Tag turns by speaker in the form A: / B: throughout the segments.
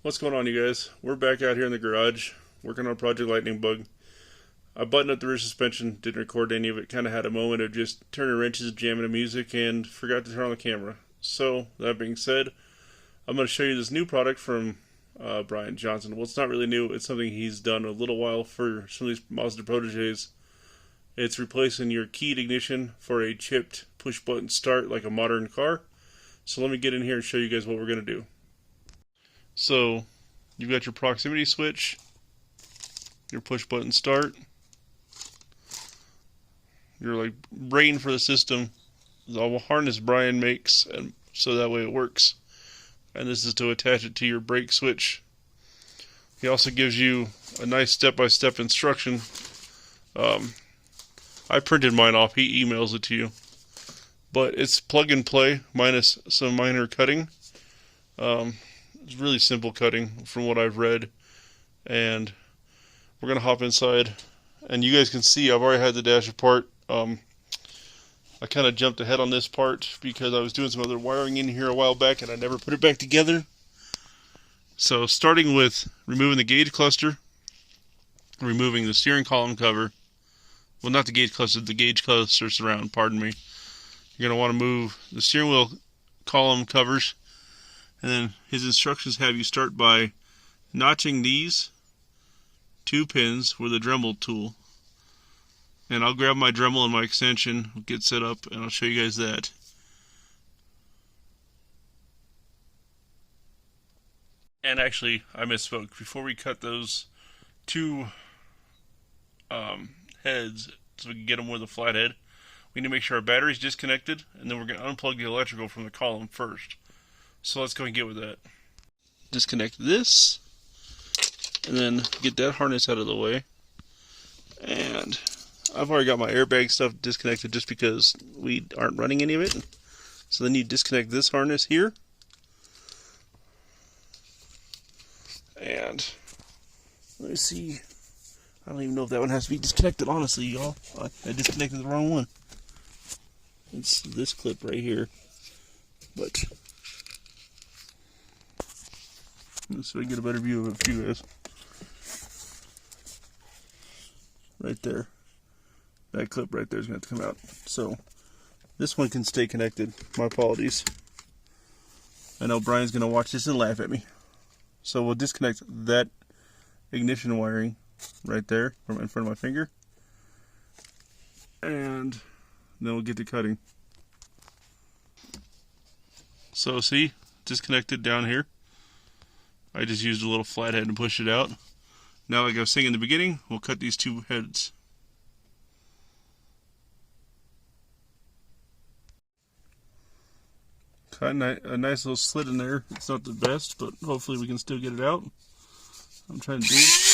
A: What's going on, you guys? We're back out here in the garage working on Project Lightning Bug. I buttoned up the rear suspension, didn't record any of it, kind of had a moment of just turning wrenches, jamming to music, and forgot to turn on the camera. So, that being said, I'm going to show you this new product from Brian Johnson. Well, it's not really new, it's something he's done a little while for some of these Mazda Proteges. It's replacing your keyed ignition for a chipped push-button start like a modern car. So let me get in here and show you guys what we're going to do. So, you've got your proximity switch, your push button start, your brain for the system, the harness Brian makes, and so that way it works. And this is to attach it to your brake switch. He also gives you a nice step-by-step instruction. I printed mine off, he emails it to you. But it's plug and play, minus some minor cutting. It's really simple cutting from what I've read, and we're going to hop inside, and you guys can see I've already had the dash apart. I kind of jumped ahead on this part because I was doing some other wiring in here a while back and I never put it back together. So starting with removing the gauge cluster, removing the steering column cover, well, not the gauge cluster surround, pardon me. You're going to want to move the steering wheel column covers. And then his instructions have you start by notching these 2 pins with a Dremel tool. And I'll grab my Dremel and my extension, get set up, and I'll show you guys that. And actually, I misspoke. Before we cut those 2 heads, so we can get them with a flat head, we need to make sure our battery's disconnected, and then we're going to unplug the electrical from the column first. So let's go and get with that. Disconnect this, and then get that harness out of the way. And I've already got my airbag stuff disconnected just because we aren't running any of it. So then you disconnect this harness here. And let me see. I don't even know if that one has to be disconnected, honestly, y'all. I disconnected the wrong one. It's this clip right here. But so we get a better view of it for you guys. Right there. That clip right there is going to have to come out. So, this one can stay connected. My apologies. I know Brian's going to watch this and laugh at me. So, we'll disconnect that ignition wiring right there from in front of my finger. And then we'll get to cutting. So, see? Disconnected down here. I just used a little flathead and pushed it out. Now, like I was saying in the beginning, we'll cut these 2 heads. Cut a nice little slit in there. It's not the best, but hopefully we can still get it out. I'm trying to do it.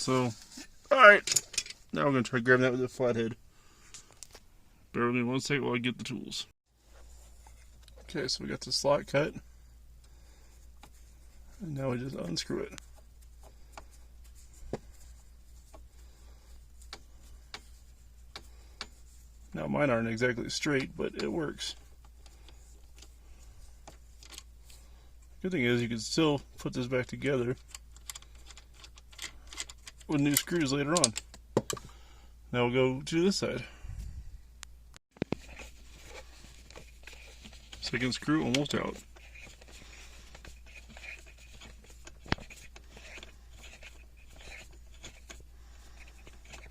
A: So, alright, now we're going to try grabbing that with a flathead. Bear with me 1 second while I get the tools. Okay, so we got the slot cut. And now we just unscrew it. Now mine aren't exactly straight, but it works. Good thing is you can still put this back together with new screws later on. Now we'll go to this side. Second screw almost out.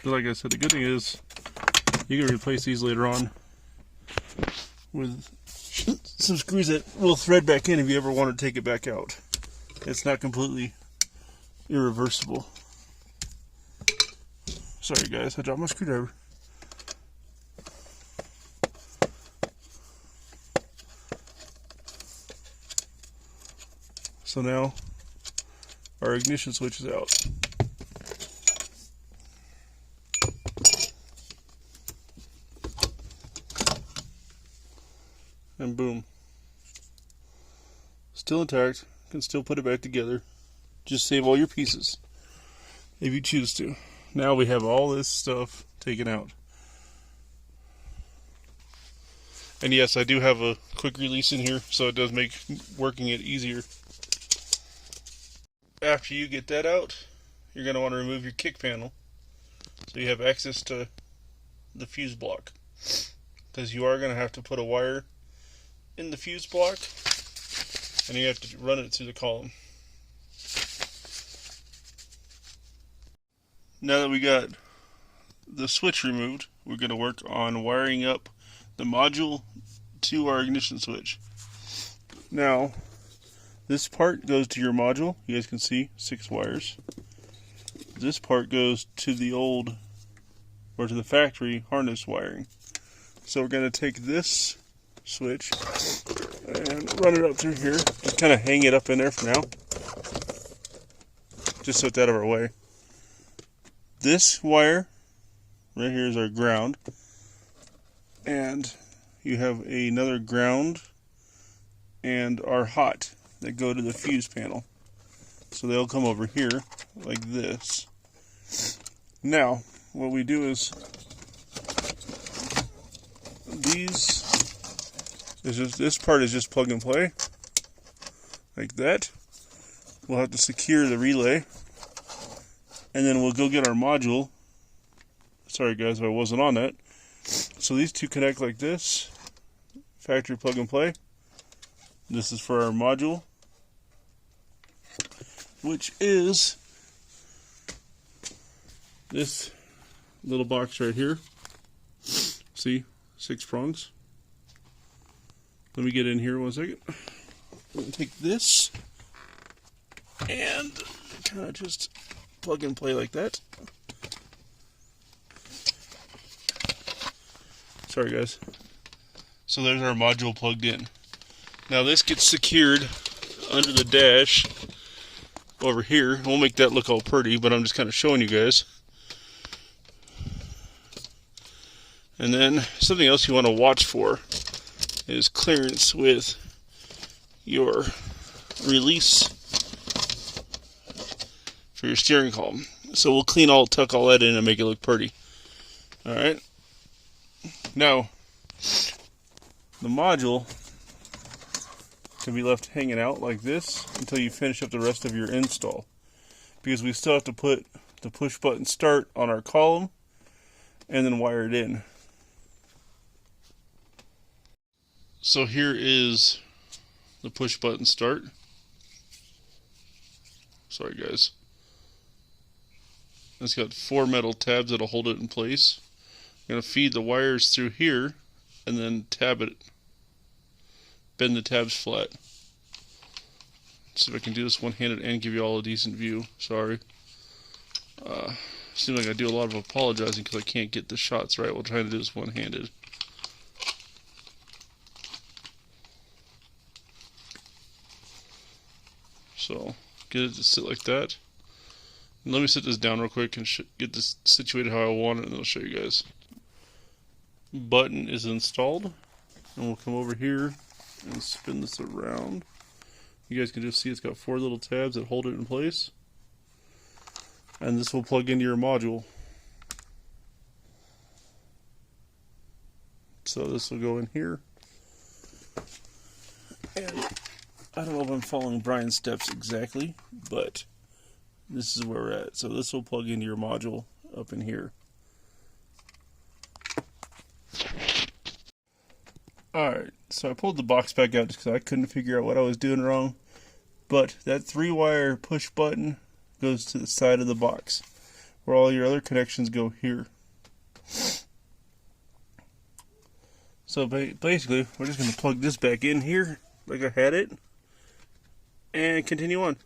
A: But like I said, the good thing is you can replace these later on with some screws that will thread back in if you ever want to take it back out. It's not completely irreversible. Sorry guys, I dropped my screwdriver. So now our ignition switch is out. And boom. still intact. You can still put it back together. Just save all your pieces if you choose to. Now we have all this stuff taken out. And yes, I do have a quick release in here, so it does make working it easier. After you get that out, you're going to want to remove your kick panel so you have access to the fuse block, because you are going to have to put a wire in the fuse block and you have to run it through the column. Now that we got the switch removed, we're going to work on wiring up the module to our ignition switch. Now, this part goes to your module. You guys can see 6 wires. This part goes to the old, or to the factory harness wiring. So we're going to take this switch and run it up through here. Just kind of hang it up in there for now, just so it's out of our way. This wire right here is our ground, and you have another ground and our hot that go to the fuse panel. So they'll come over here like this. Now, what we do is this part is just plug and play like that. We'll have to secure the relay, and then we'll go get our module. Sorry guys if I wasn't on that. So these two connect like this. Factory plug and play. This is for our module, which is this little box right here. See, 6 prongs. Let me get in here 1 second. I'm going to take this and kind of just plug and play like that. Sorry guys. So there's our module plugged in. Now this gets secured under the dash over here. We'll make that look all pretty, but I'm just kind of showing you guys. And then something else you want to watch for is clearance with your release for your steering column. So we'll tuck all that in and make it look pretty. Alright. Now, the module can be left hanging out like this until you finish up the rest of your install, because we still have to put the push button start on our column and then wire it in. So here is the push button start. Sorry guys. It's got 4 metal tabs that'll hold it in place. I'm going to feed the wires through here and then tab it. Bend the tabs flat. Let's see if I can do this one-handed and give you all a decent view. Sorry. Seems like I do a lot of apologizing because I can't get the shots right while trying to do this one-handed. So, get it to sit like that. And let me sit this down real quick and get this situated how I want it, and then I'll show you guys. Button is installed, and we'll come over here and spin this around. You guys can just see it's got 4 little tabs that hold it in place, and this will plug into your module. So this will go in here, and I don't know if I'm following Brian's steps exactly, but this is where we're at. So this will plug into your module up in here. Alright, so I pulled the box back out just because I couldn't figure out what I was doing wrong. But that 3-wire push button goes to the side of the box, where all your other connections go here. So basically, we're just going to plug this back in here, like I had it, and continue on.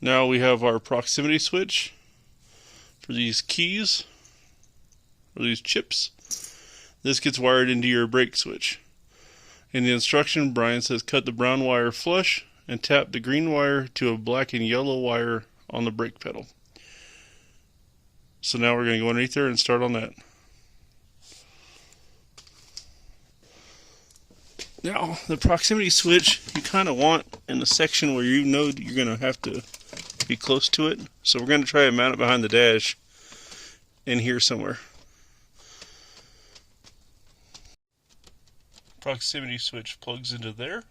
A: Now we have our proximity switch for these keys, or these chips. This gets wired into your brake switch. In the instruction, Brian says cut the brown wire flush and tap the green wire to a black and yellow wire on the brake pedal. So now we're going to go underneath there and start on that. Now, the proximity switch you kind of want in the section where you know you're going to have to be close to it. So we're going to try to mount it behind the dash in here somewhere. Proximity switch plugs into there.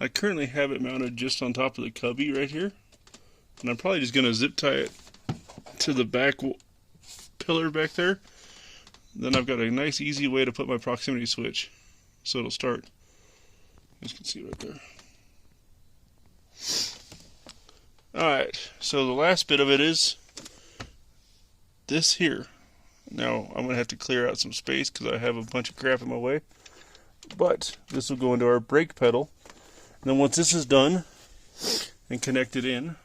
A: I currently have it mounted just on top of the cubby right here. And I'm probably just going to zip tie it to the back pillar back there. Then I've got a nice easy way to put my proximity switch so it'll start. As you can see right there. Alright, so the last bit of it is this here. Now I'm going to have to clear out some space because I have a bunch of crap in my way. But this will go into our brake pedal. And then once this is done and connected in,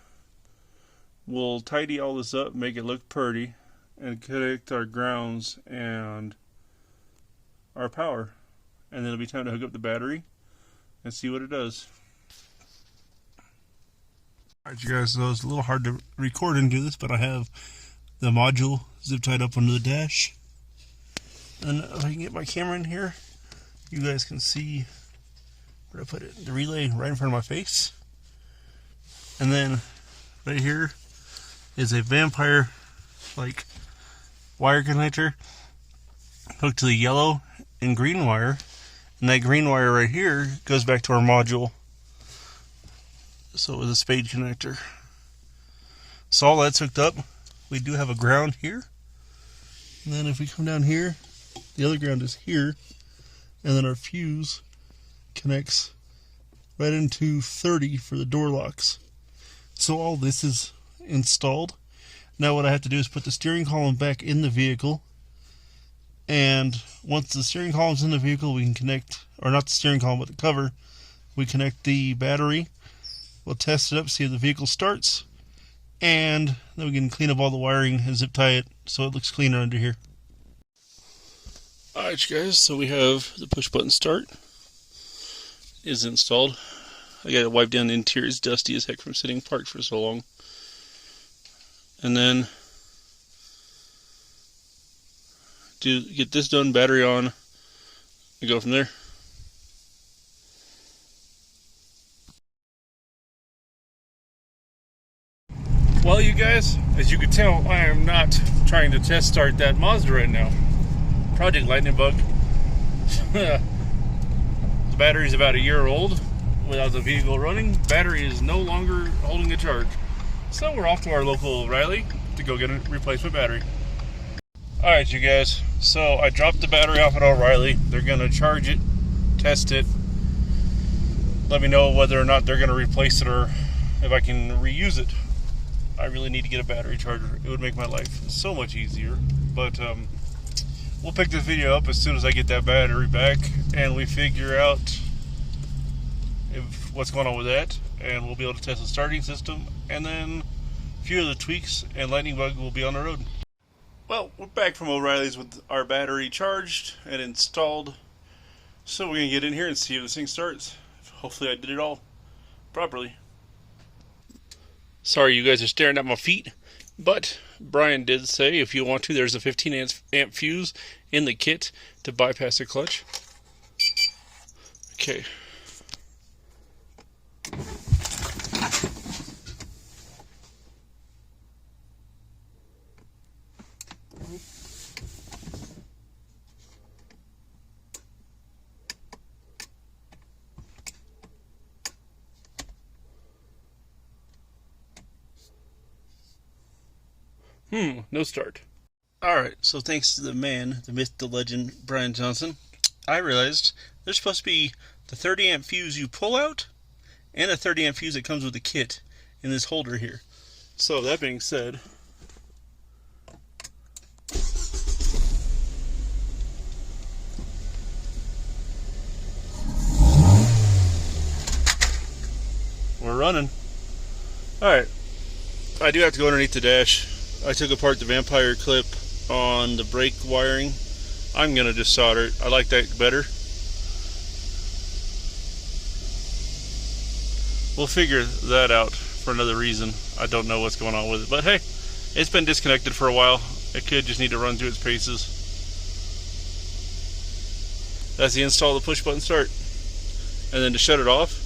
A: we'll tidy all this up, make it look pretty, and connect our grounds and our power. And then it'll be time to hook up the battery and see what it does. Alright you guys, so it's a little hard to record and do this, but I have the module zip tied up under the dash. And if I can get my camera in here, you guys can see where I put it. The relay right in front of my face. And then right here is a vampire like wire connector hooked to the yellow and green wire. And that green wire right here goes back to our module. So with a spade connector. So all that's hooked up. We do have a ground here. And then if we come down here, the other ground is here. And then our fuse connects right into 30 for the door locks. So all this is installed. Now what I have to do is put the steering column back in the vehicle. And once the steering column's in the vehicle, we can connect, or not the steering column, but the cover. We connect the battery. We'll test it up, see if the vehicle starts. And then we can clean up all the wiring and zip tie it so it looks cleaner under here. Alright you guys, so we have the push button start is installed. I got it wiped down, the interior is dusty as heck from sitting parked for so long. And then get this done, battery on, and go from there. Well you guys, as you can tell, I am not trying to test start that Mazda right now. Project Lightning bug. The battery is about a year old without the vehicle running. Battery is no longer holding a charge. So we're off to our local O'Reilly to go get a replacement battery. Alright you guys, so I dropped the battery off at O'Reilly. They're going to charge it, test it, let me know whether or not they're going to replace it or if I can reuse it. I really need to get a battery charger. It would make my life so much easier. But we'll pick this video up as soon as I get that battery back and we figure out what's going on with that, and we'll be able to test the starting system, and then a few of the tweaks, and Lightning Bug will be on the road. Well, we're back from O'Reilly's with our battery charged and installed, so we're going to get in here and see if this thing starts. Hopefully I did it all properly. Sorry you guys are staring at my feet, but Brian did say if you want to, there's a 15 amp fuse in the kit to bypass the clutch. Okay. No start. Alright, so thanks to the man, the myth, the legend, Brian Johnson, I realized there's supposed to be the 30 amp fuse you pull out and a 30 amp fuse that comes with the kit in this holder here. So that being said, we're running. Alright, I do have to go underneath the dash. I took apart the vampire clip on the brake wiring. I'm going to just solder it. I like that better. We'll figure that out for another reason. I don't know what's going on with it. But hey, it's been disconnected for a while. It could just need to run through its paces. That's the install of the push button start. And then to shut it off,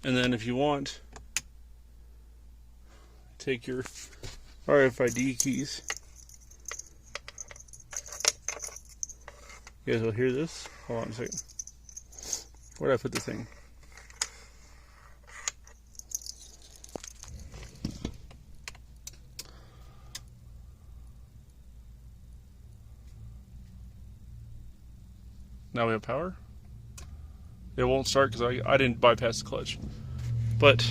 A: and then if you want, take your RFID keys. You guys will hear this. Hold on a second. Where'd I put the thing? Now we have power. It won't start because I didn't bypass the clutch. But,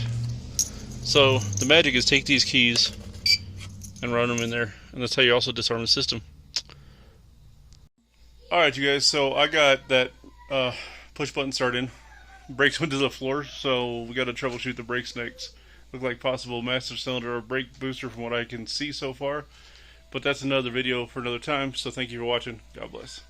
A: so the magic is take these keys and run them in there. And that's how you also disarm the system. Alright you guys, so I got that push button started. Brakes went to the floor, so we got to troubleshoot the brakes next. Look like possible master cylinder or brake booster from what I can see so far. But that's another video for another time, so thank you for watching. God bless.